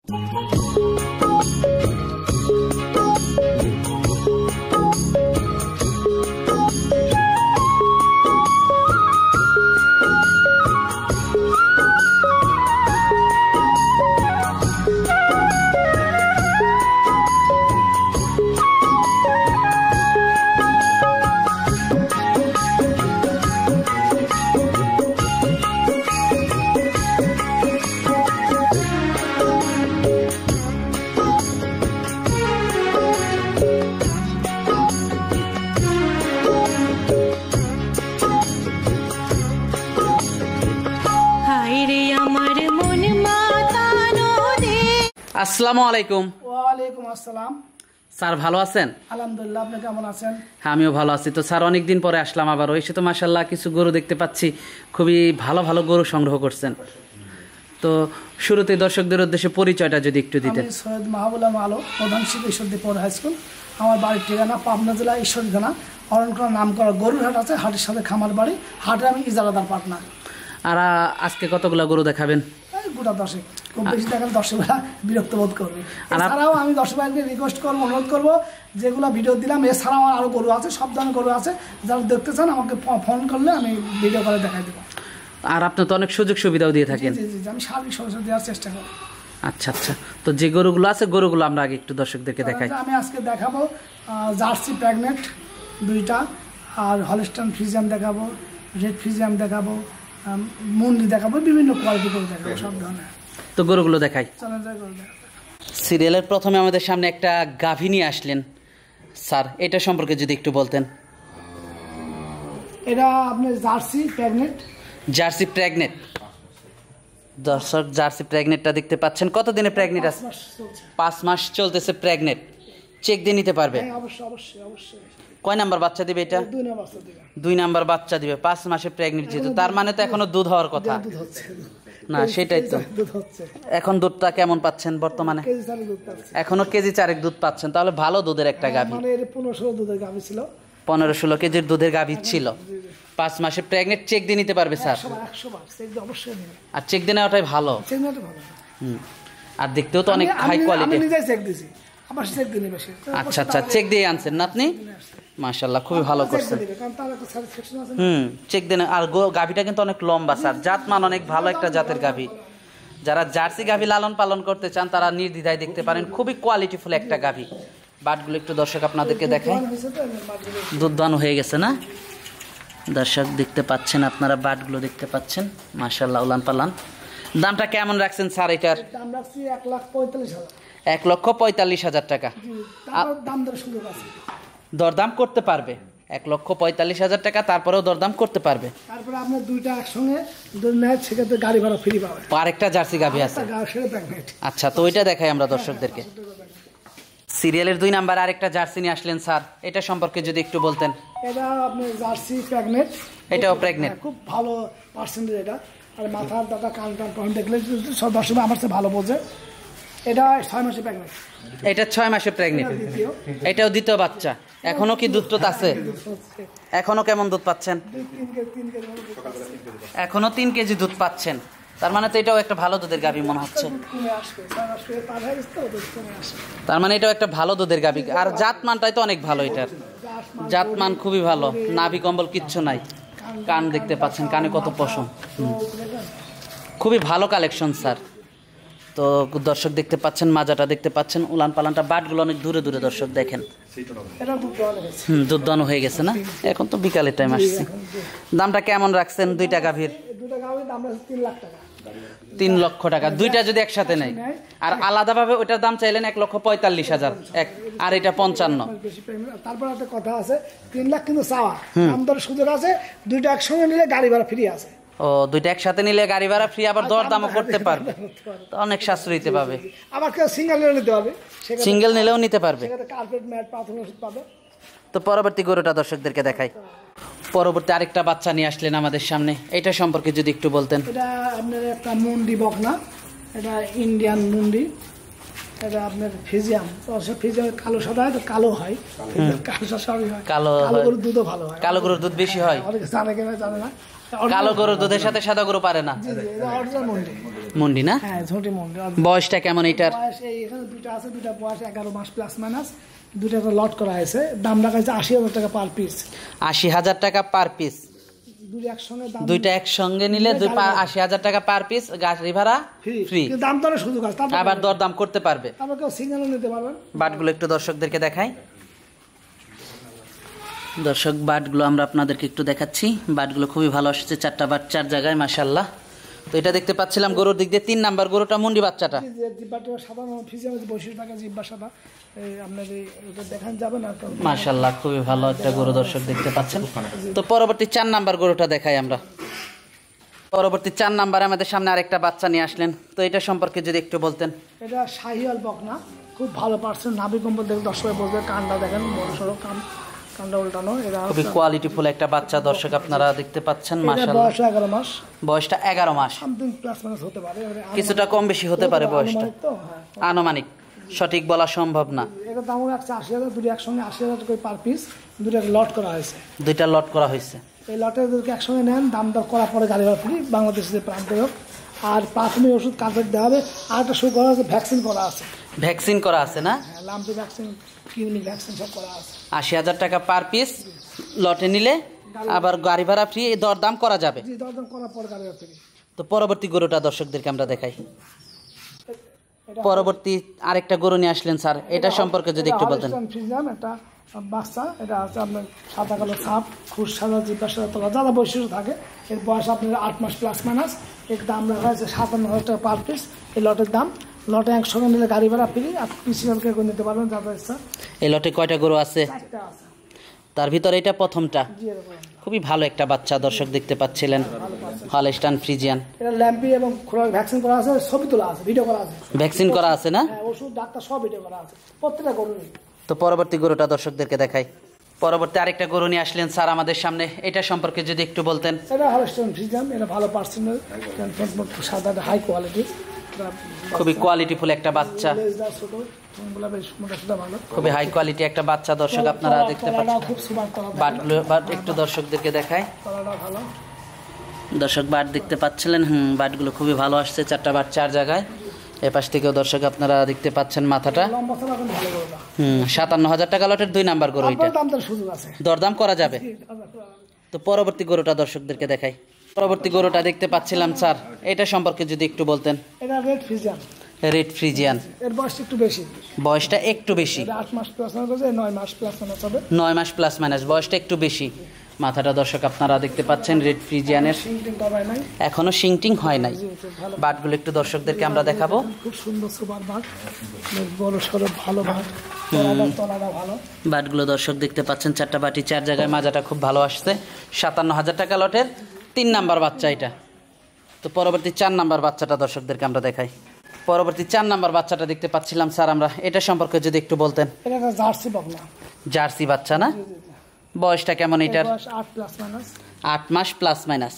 আসসালামু আলাইকুম। ওয়ালাইকুম আসসালাম। স্যার ভালো আছেন? আলহামদুলিল্লাহ, আপনি কেমন আছেন? হ্যাঁ, আমিও ভালো আছি। তো স্যার অনেকদিন পরে আসলাম আবার, এসে তো মাশাআল্লাহ কিছু গরু দেখতে পাচ্ছি, খুবই ভালো ভালো গরু সংগ্রহ করছেন। তো শুরুতে দর্শকদের উদ্দেশ্যে পরিচয়টা যদি একটু দিতেন। আমি সৈয়দ মাহবুব আলো, প্রধান শিক্ষক ঈশ্বরদী পৌর হাই স্কুল। আমার বাড়ির ঠিকানা পাবনা জেলা ঈশ্বরদী থানা অরণকোলা নাম করা গরুর হাট আছে, হাটের সাথে খামার বাড়ি, হাটে আমি ইজারাদার পার্টনার। আর আজকে কতগুলো গরু দেখাবেন? গোটা 10, খুব বেশি দেখালে দর্শকরা বিরক্ত বোধ করবে। এছাড়াও আমি দর্শককে রিকোয়েস্ট করবো, অনুরোধ করবো, যেগুলো ভিডিও দিলাম এছাড়াও আমার আরও গরু আছে, সব ধরনের গরু আছে, যারা দেখতে চান আমাকে ফোন করলে আমি ভিডিও করে দেখাই দেবো। আর আপনি তো অনেক সুযোগ সুবিধাও দিয়ে থাকেন। জি জি জি, আমি সার্বিক সমস্যা দেওয়ার চেষ্টা করি। আচ্ছা আচ্ছা, তো যে গরুগুলো আছে গরুগুলো আমরা আগে একটু দর্শকদেরকে দেখাই। আমি আজকে দেখাবো জার্সি প্রেগনেন্ট 2টা, আর হলস্টাইন ফ্রিজিয়ান দেখাবো, রেড ফ্রিজিয়ান দেখাবো, মুন্ডি দেখাবো, বিভিন্ন কোয়ালিটি করে দেখাবো, সব ধরনের। তো গরুগুলো দেখাই। চলেন যাই গরু দেখাবো। সিরিয়ালের প্রথমে আমাদের সামনে একটা গাভী নিয়ে আসলেন স্যার, এটা সম্পর্কে যদি একটু বলতেন। এটা আপনার জার্সি প্রেগনেন্ট। জার্সি প্রেগনেন্ট, দর্শক জার্সি প্রেগনেন্টটা দেখতে পাচ্ছেন। কত দিনে প্রেগনেন্ট আছে? 5 মাস চলতেছে প্রেগনেন্ট। চেক দিয়ে নিতে পারবে? অবশ্যই অবশ্যই অবশ্যই। কয় নাম্বার বাচ্চা দিবে এটা? 2 নাম্বার বাচ্চা দিবে। 5 মাসে প্রেগনেন্ট যেহেতু, তার মানে তো এখনো দুধ হওয়ার কথা না? সেটাই তো। এখন দুধটা কেমন পাচ্ছেন বর্তমানে? এখনো কেজি 4 দুধ পাচ্ছেন, তাহলে ভালো দুধের একটা গাভী। 15-16 দুধের গাভী ছিল। 15-16 কেজির দুধের গাভী ছিল। 5 মাসে প্রেগনেন্ট। চেক দিয়ে নিতে পারবে স্যার? 100 চেক দিয়ে অবশ্যই নেবে। আর চেক দিয়ে নেওয়াটাই ভালো। চেক নেওয়াটা ভালো। আর দেখতেও তো অনেক হাই কোয়ালিটি। আমি নিজেই চেক দিছি, আবার চেক দিয়ে নেবে সে। আচ্ছা আচ্ছা, চেক দিয়ে আনছেন না আপনি? মাশাআল্লাহ, খুবই ভালো করছেন। চেক দেন। আর গাভীটা কিন্তু অনেক লম্বা স্যার, জাতমান অনেক ভালো একটা জাতের গাভী। যারা জার্সি গাভী লালন পালন করতে চান তারা নির্দ্বিধায় দেখতে পারেন, খুবই কোয়ালিটিফুল একটা গাভী। বাটগুলো একটু দর্শক আপনাদেরকে দেখাই। দুধ দান হয়ে গেছে না দর্শক? দেখতে পাচ্ছেন আপনারা, বাটগুলো দেখতে পাচ্ছেন। মাশাআল্লাহ, উলান পালান। দামটা কেমন রাখছেন স্যার এটার? দাম রাখছি 1,45,000। 1,45,000 টাকা। দাম দর সুযোগ আছে, দরদাম করতে পারবে। 1,45,000 টাকা, তারপরেও দরদাম করতে পারবে। তারপরে আপনার 2টা একসঙ্গে যদি নেয় সেক্ষেত্রে গাড়ি ভাড়া ফ্রি পাবে। আরেকটা জার্সি গাভী আছে। আচ্ছা, তো ওইটা দেখাই আমরা দর্শকদেরকে। সিরিয়ালের 2 নাম্বার আরেকটা জার্সি নিয়ে আসলেন স্যার, এটা সম্পর্কে যদি একটু বলতেন। এটা আপনার জার্সি প্রেগনেন্ট। এটাও প্রেগনেন্ট, খুব ভালো পার্সেন্টেজ এটা। আর মাথার দাদা কান টান দেখলে সব দর্শক আমার চেয়ে ভালো বোঝে। এটা 6 মাসে প্রেগনেন্ট। এটা 6 মাসে প্রেগনেন্ট। এটাও দ্বিতীয় বাচ্চা। এখনো কি দুধ টুধ আছে? এখনো কেমন দুধ পাচ্ছেন? এখনো 3 কেজি দুধ পাচ্ছেন, তার মানে তো এটাও একটা ভালো দুধের গাভী মনে হচ্ছে। তার মানে এটাও একটা ভালো দুধের গাভী। আর জাতমানটাই তো অনেক ভালো, এটার জাতমান খুবই ভালো। নাভি কম্বল কিচ্ছু নাই। কান দেখতে পাচ্ছেন, কানে কত পশম। খুবই ভালো কালেকশন স্যার। তো দর্শক দেখতে পাচ্ছেন, মাজাটা দেখতে পাচ্ছেন, উলান পালানটা, বাটগুলো অনেক দূরে দূরে দর্শক দেখেন। দুধ দানো হয়ে গেছে না? এখন তো বিকালের টাইম আসছে। দামটা কেমন রাখছেন 2টা গাভীর? 3 লক্ষ টাকা। 2টা যদি একসাথে নেয়, আর আলাদাভাবে ওইটার দাম চাইলেন 1,45,000, আর এটা 55। তারপর একটা কথা আছে, 3 লাখ কিন্তু চাওয়া, দাম দর সুযোগ আছে। 2টা একসঙ্গে নিলে গাড়ি ভাড়া ফ্রি আছে। ও, 2টা একসাথে নিলে গাড়ি ভাড়া ফ্রি, আবার দর দামও করতে পারবে, তো অনেক সাশ্রয়ীতে পাবে। আবার কেউ সিঙ্গেল নিলেও নিতে পারবে, সিঙ্গেল নিলেও নিতে পারবে। কার্পেট ম্যাট পাথর ওষুধ পাবে। তো পরবর্তী গরুটা দর্শকদেরকে দেখাই। পরবর্তী আরেকটা বাচ্চা নিয়ে আসলেন আমাদের সামনে, এটা সম্পর্কে যদি একটু বলতেন। এটা আপনার একটা মুন্ডি বকনা, এটা ইন্ডিয়ান মুন্ডি। এটা আপনার ফিজিয়াম। ফিজিয়াম কালো সাদা হয়, তো কালো হয়, কালো সবই হয়। কালো গরুর দুধও ভালো হয়। কালো গরুর দুধ বেশি হয়। অনেকে জানে কিনা জানে না। কালো গরুর দুধের সাথে সাদা গরু পারে না। মুন্ডি না? হ্যাঁ ঝুঁটি মুন্ডি। বয়সটা কেমন এটার? বয়স এখানে দুটো আছে, দুটা বয়স 11 মাস প্লাস মাইনাস, দুটো লট করা হয়েছে। দাম রাখা হয়েছে 80,000 টাকা পার পিস। 80,000 টাকা পার পিস। দুইটা একসঙ্গে নিলে 80,000 টাকা পার পিস, গাড়ি ভাড়া ফ্রি। দাম দরের সুযোগ আছে, আবার দরদাম করতে পারবে। আবার কেউ সিঙ্গেলও নিতে পারবেন। বাটগুলো একটু দর্শকদেরকে দেখাই। দর্শক বাটগুলো আমরা আপনাদেরকে একটু দেখাচ্ছি। বাটগুলো খুবই ভালো আসছে, 4টা বাট 4 জায়গায় মাশাআল্লাহ। তো এটা দেখতে পাচ্ছিলাম গরুর দিক দিয়ে 3 নাম্বার গরুটা মুন্ডি বাচ্চাটা। জিব্বাটা সাধারণ ফিজিয়াম বৈশিষ্ট্য থাকে, জিব্বা সাদা। আপনার এটা দেখান যাবে না মাশাআল্লাহ, খুবই ভালো একটা গরু দর্শক দেখতে পাচ্ছেন। তো পরবর্তী 4 নাম্বার গরুটা দেখাই আমরা। পরবর্তী 4 নাম্বারে আমাদের সামনে আরেকটা বাচ্চা নিয়ে আসলেন, তো এটা সম্পর্কে যদি একটু বলতেন। এটা শাহিওয়াল বকনা, খুব ভালো পার্সেন, নাভি কম্বল দেখে দর্শক বলবে। কানটা দেখেন বড় সড়ো, কানটা উল্টানো। এটা খুবই কোয়ালিটিফুল একটা বাচ্চা দর্শক আপনারা দেখতে পাচ্ছেন মাশাআল্লাহ। বয়স 11 মাস। বয়সটা 11 মাস, সামথিং প্লাস মাইনাস হতে পারে, কিছুটা কম বেশি হতে পারে বয়সটা, আনুমানিক সঠিক বলা সম্ভব না। এটা দাম রাখছে 80,000, দুটো একসঙ্গে 80,000 টাকা পার পিস। দুটো লট করা হয়েছে, 2টা লট করা হয়েছে। এই লটে যদি একসঙ্গে নেন দাম দর করার পরে গাড়ি ভাড়া ফ্রি, বাংলাদেশের প্রান্তে হোক। আর প্রাথমিক ওষুধ কার্পেট দেওয়া হবে। আর একটা শুরু করা আছে, ভ্যাকসিন করা আছে। ভ্যাকসিন করা আছে না? হ্যাঁ, লাম্পি ভ্যাকসিন, কৃমি ভ্যাকসিন সব করা আছে। 80,000 টাকা পার পিস, লটে নিলে আবার গাড়ি ভাড়া ফ্রি, দরদাম করা যাবে। জি, দরদাম করার পরে গাড়ি ভাড়া ফ্রি। তো পরবর্তী গরুটা দর্শকদেরকে আমরা দেখাই। পরবর্তী আরেকটা গরু নিয়ে আসলেন স্যার, এটা সম্পর্কে যদি একটু বলতেন। একটা বাচ্চা, এটা আছে আপনার সাদা কালো ছাপ, খুশ সাদা, জিব্বা সাদা, তলা যারা বৈশিষ্ট্য থাকে। এর বয়স আপনার 8 মাস প্লাস মাইনাস। এর দাম রাখা হয়েছে 57,000 টাকা পার পিস। এই লটের দাম, লটে একসঙ্গে নিলে গাড়ি ভাড়া ফ্রি, আর পিসিএলকে করে নিতে পারবেন যাদের ইচ্ছা। এই লটে কয়টা গরু আছে? 4টা আছে। তার ভিতরে এটা প্রথমটা। জি, এরকম খুবই ভালো একটা বাচ্চা দর্শক দেখতে পাচ্ছিলেন, হলস্টাইন ফ্রিজিয়ান। এটা ল্যাম্পি এবং খোরাক ভ্যাকসিন করা আছে, ছবি তোলা আছে, ভিডিও করা আছে। ভ্যাকসিন করা আছে না? হ্যাঁ, ওষুধ ডাক্তার সব ভিডিও করা আছে প্রত্যেকটা গরু। তো পরবর্তী গরুটা দর্শকদেরকে দেখাই। পরবর্তী আরেকটা গরু নিয়ে আসলেন স্যার আমাদের সামনে, এটা সম্পর্কে যদি একটু বলতেন। এটা হলস্টাইন ফ্রিজিয়ান, এটা ভালো পার্সোনাল, সাদা, হাই কোয়ালিটি, খুবই কোয়ালিটিফুল একটা বাচ্চা, খুবই হাই কোয়ালিটি একটা বাচ্চা দর্শক আপনারা দেখতে পাচ্ছেন। বাটগুলো বাট একটু দর্শকদেরকে দেখায়। দর্শক বাট দেখতে পাচ্ছিলেন, বাটগুলো খুবই ভালো আসছে, 4টা বাট 4 জায়গায়। এপাশ থেকেও দর্শক আপনারা দেখতে পাচ্ছেন মাথাটা। 57,000 টাকা লটের 2 নাম্বার গরু, এটা দরদাম করা যাবে। তো পরবর্তী গরুটা দর্শকদেরকে দেখাই। পরবর্তী গরুটা দেখতে পাচ্ছিলাম স্যার, এটা সম্পর্কে যদি একটু বলতেন। এটা রেড ফ্রিজিয়ান। রেড ফ্রিজিয়ান, এর বয়স একটু বেশি। বয়সটা একটু বেশি, 8 মাস প্লাস মাইনাস, 9 মাস প্লাস মাইনাস হবে। 9 মাস প্লাস মাইনাস, বয়সটা একটু বেশি। মাথাটা দর্শক আপনারা দেখতে পাচ্ছেন রেড ফ্রিজিয়ানের, এখনো শিংটিং হয় নাই। বাটগুলো একটু দর্শকদেরকে আমরা দেখাবো। খুব সুন্দর সুপার বাট, বড় সরো ভালো বাট, তলাটা ভালো। বাটগুলো দর্শক দেখতে পাচ্ছেন, 4টা বাটি 4 জায়গায়, মাজাটা খুব ভালো আসছে। 57,000 টাকা লটের 3 নাম্বার বাচ্চা এটা। তো পরবর্তী 4 নাম্বার বাচ্চাটা দর্শকদেরকে আমরা দেখাই। পরবর্তী 4 নাম্বার বাচ্চাটা দেখতে পাচ্ছিলাম স্যার আমরা, এটা সম্পর্কে যদি একটু বলতেন। এটা একটা জার্সি বকনা, জার্সি বাচ্চা না? বয়সটা কেমন এটার? 8 প্লাস মাইনাস। 8 মাস প্লাস মাইনাস।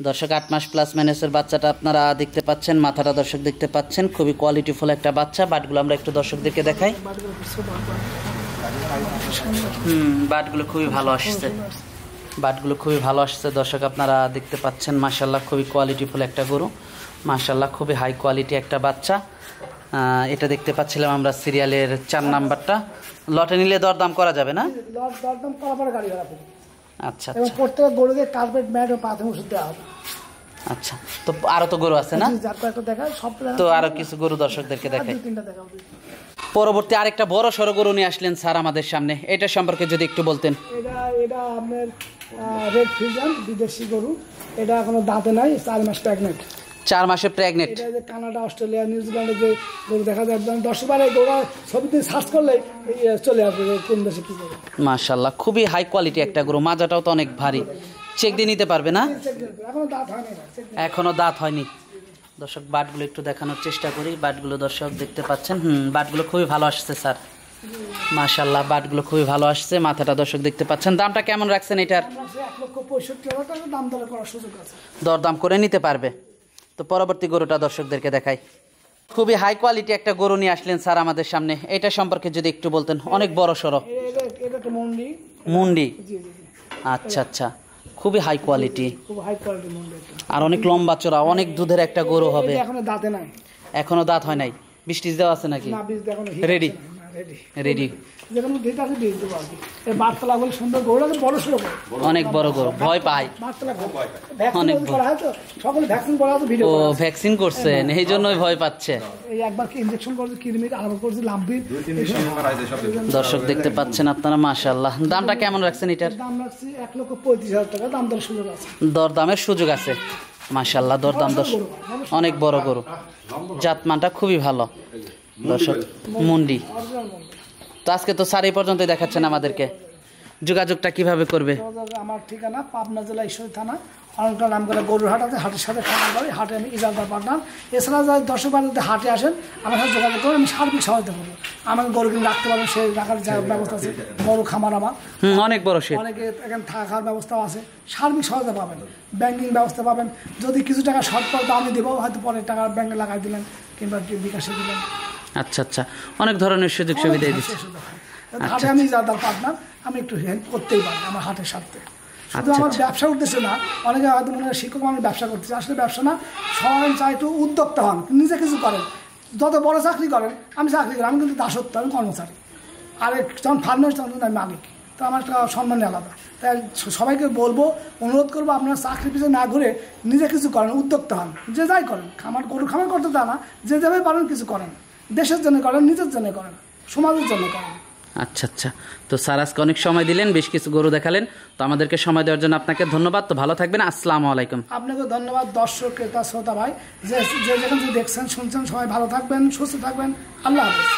দর্শক 8 মাস প্লাস মাইনাসের বাচ্চাটা আপনারা দেখতে পাচ্ছেন, মাথাটা দর্শক দেখতে পাচ্ছেন, খুবই কোয়ালিটিফুল একটা বাচ্চা। বাটগুলো আমরা একটু দর্শকদেরকে দেখাই। বাটগুলো খুবই ভালো আসছে, বাটগুলো খুবই ভালো আসছে দর্শক আপনারা দেখতে পাচ্ছেন। মাশাআল্লাহ, খুবই কোয়ালিটিফুল একটা গরু, মাশাআল্লাহ, খুবই হাই কোয়ালিটি একটা বাচ্চা। এটা দেখতে পাচ্ছিলাম আমরা সিরিয়ালের 4 নাম্বারটা। লটে নিলে দরদাম করা যাবে না? দরদাম করার পরে গাড়ি ভাড়া পড়বে। আচ্ছা, এবং প্রত্যেক গরুকে কার্পেট, ম্যাট ও প্রাথমিক ওষুধ দেওয়া হবে। আচ্ছা, তো আরো তো গরু আছে না? তো আরো কিছু গরু দর্শকদেরকে দেখাই। পরবর্তী আরেকটা বড় সড়ো গরু নিয়ে আসলেন স্যার আমাদের সামনে, এটা সম্পর্কে যদি একটু বলতেন। এটা আপনার রেড ফ্রিজিয়ান, বিদেশি গরু। এটা এখনো দাঁতে নাই, 4 মাস প্রেগনেন্ট। 4 মাসে প্রেগনেন্ট। এটা যে কানাডা, অস্ট্রেলিয়া, নিউজিল্যান্ডে যে গরু দেখা যায়, 10 বারে গরু ছবিতে সার্চ করলে চলে আসবে কোন দেশে কি গরু। মাশাআল্লাহ, খুবই হাই কোয়ালিটি একটা গরু, মাজাটাও তো অনেক ভারী। চেক দিয়ে নিতে পারবে না? এখনো দাঁত হয়নি, এখনো দাঁত হয়নি। দর্শক বাটগুলো একটু দেখানোর চেষ্টা করি। বাটগুলো দর্শক দেখতে পাচ্ছেন, বাটগুলো খুবই ভালো আসছে স্যার, মাশাআল্লাহ, বাটগুলো খুবই ভালো আসছে। মাথাটা দর্শক দেখতে পাচ্ছেন। দামটা কেমন রাখছেন এটার? 1,65,000 টাকা দাম দর করার সুযোগ আছে, দরদাম করে নিতে পারবে। তো পরবর্তী গরুটা দর্শকদেরকে দেখাই। খুবই হাই কোয়ালিটি একটা গরু নিয়ে আসলেন স্যার আমাদের সামনে, এটা সম্পর্কে যদি একটু বলতেন। অনেক বড় সড়ো এটা একটা মুন্ডি। মুন্ডি, জি জি। আচ্ছা আচ্ছা, খুবই হাই কোয়ালিটি, খুব হাই কোয়ালিটি মুন্ডি। আর অনেক লম্বা চড়া, অনেক দুধের একটা গরু হবে। এখনো দাঁতে নাই, এখনো দাঁত হয় নাই, বীজ টিজ দেওয়া আছে নাকি? না বীজ এখনো রেডি রেডি রেডি, যেখানে দিতে আছে দিয়ে দেবো আর কি। এই বাচ্চালা গুলো সুন্দর গরু লাগে, বড় সড়ো গরু, অনেক বড় গরু, ভয় পায়। বাচ্চালা ভ্যাকসিন করা হয় তো, সকলে ভ্যাকসিন করা আছে, ভিডিও ও ভ্যাকসিন করছেন, এই জন্যই ভয় পাচ্ছে। এই একবার কি ইনজেকশন করছে, কৃমির আরম্ভ করছে, লাম্বির। দর্শক দেখতে পাচ্ছেন আপনারা, মাশাআল্লাহ। দামটা কেমন রাখছেন এটার? দাম রাখছি 1,35,000 টাকা, দাম দর সুযোগ আছে, দরদামের সুযোগ আছে, মাশাআল্লাহ। দরদাম অনেক বড় গরু, জাতমানটা খুবই ভালো। দর্শক মুন্ডি তো আজকে তো সাড়ে পর্যন্ত দেখাচ্ছেন আমাদেরকে, যোগাযোগটা কিভাবে করবে? আমার ঠিকানা পাবনা জেলা ঈশ্বরী থানা, অনেকটা নাম করে গরুর হাট আছে, হাটের সাথে খাবার বাড়ি, হাটে আমি ইজালদার পার্টনার। এছাড়া যারা দর্শক বাড়িতে হাটে আসেন আমার সাথে যোগাযোগ করে আমি সার্বিক সহায়তা করবো। আমাকে গরু কিনে রাখতে পারবেন, সেই রাখার ব্যবস্থা আছে, বড় খামার আমার, অনেক বড় শেড, অনেকে এখানে থাকার ব্যবস্থাও আছে, সার্বিক সহায়তা পাবেন, ব্যাংকিং ব্যবস্থা পাবেন। যদি কিছু টাকা শর্ট পড়ে তো আমি দেবো, হয়তো পরে টাকা ব্যাংকে লাগাই দিলেন কিংবা বিকাশে দিলেন। আচ্ছা আচ্ছা, অনেক ধরনের সুযোগ সুবিধা দিচ্ছে। হাটে আমি ইজালদার পার্টনার, আমি একটু হেল্প করতেই পারি আমার হাটের স্বার্থে। শুধু আমার ব্যবসা উদ্দেশ্য না, অনেকে হয়তো মনে হয় শিক্ষক মানুষ ব্যবসা করতেছে, আসলে ব্যবসা না, সবাই চাই একটু উদ্যোক্তা হন, নিজে কিছু করেন। যত বড় চাকরি করেন, আমি চাকরি করি, আমি কিন্তু দাসত্ব, আমি কর্মচারী। আর যখন ফার্মের তখন কিন্তু আমি মালিক, তো আমার একটা সম্মান আলাদা। তাই সবাইকে বলবো, অনুরোধ করবো, আপনারা চাকরি পিছনে না ঘুরে নিজে কিছু করেন, উদ্যোক্তা হন, যে যাই করেন। খামার গরু খামার করতে তা না, যে যাবে পারেন কিছু করেন, দেশের জন্য করেন, নিজের জন্য করেন, সমাজের জন্য করেন। আচ্ছা আচ্ছা, তো স্যার আজকে অনেক সময় দিলেন, বেশ কিছু গরু দেখালেন, তো আমাদেরকে সময় দেওয়ার জন্য আপনাকে ধন্যবাদ। তো ভালো থাকবেন, আসসালামু আলাইকুম। আপনাকে ধন্যবাদ, দর্শক ক্রেতা শ্রোতা ভাই, যে যেখানে দেখছেন শুনছেন, সবাই ভালো থাকবেন, সুস্থ থাকবেন, আল্লাহ হাফেজ।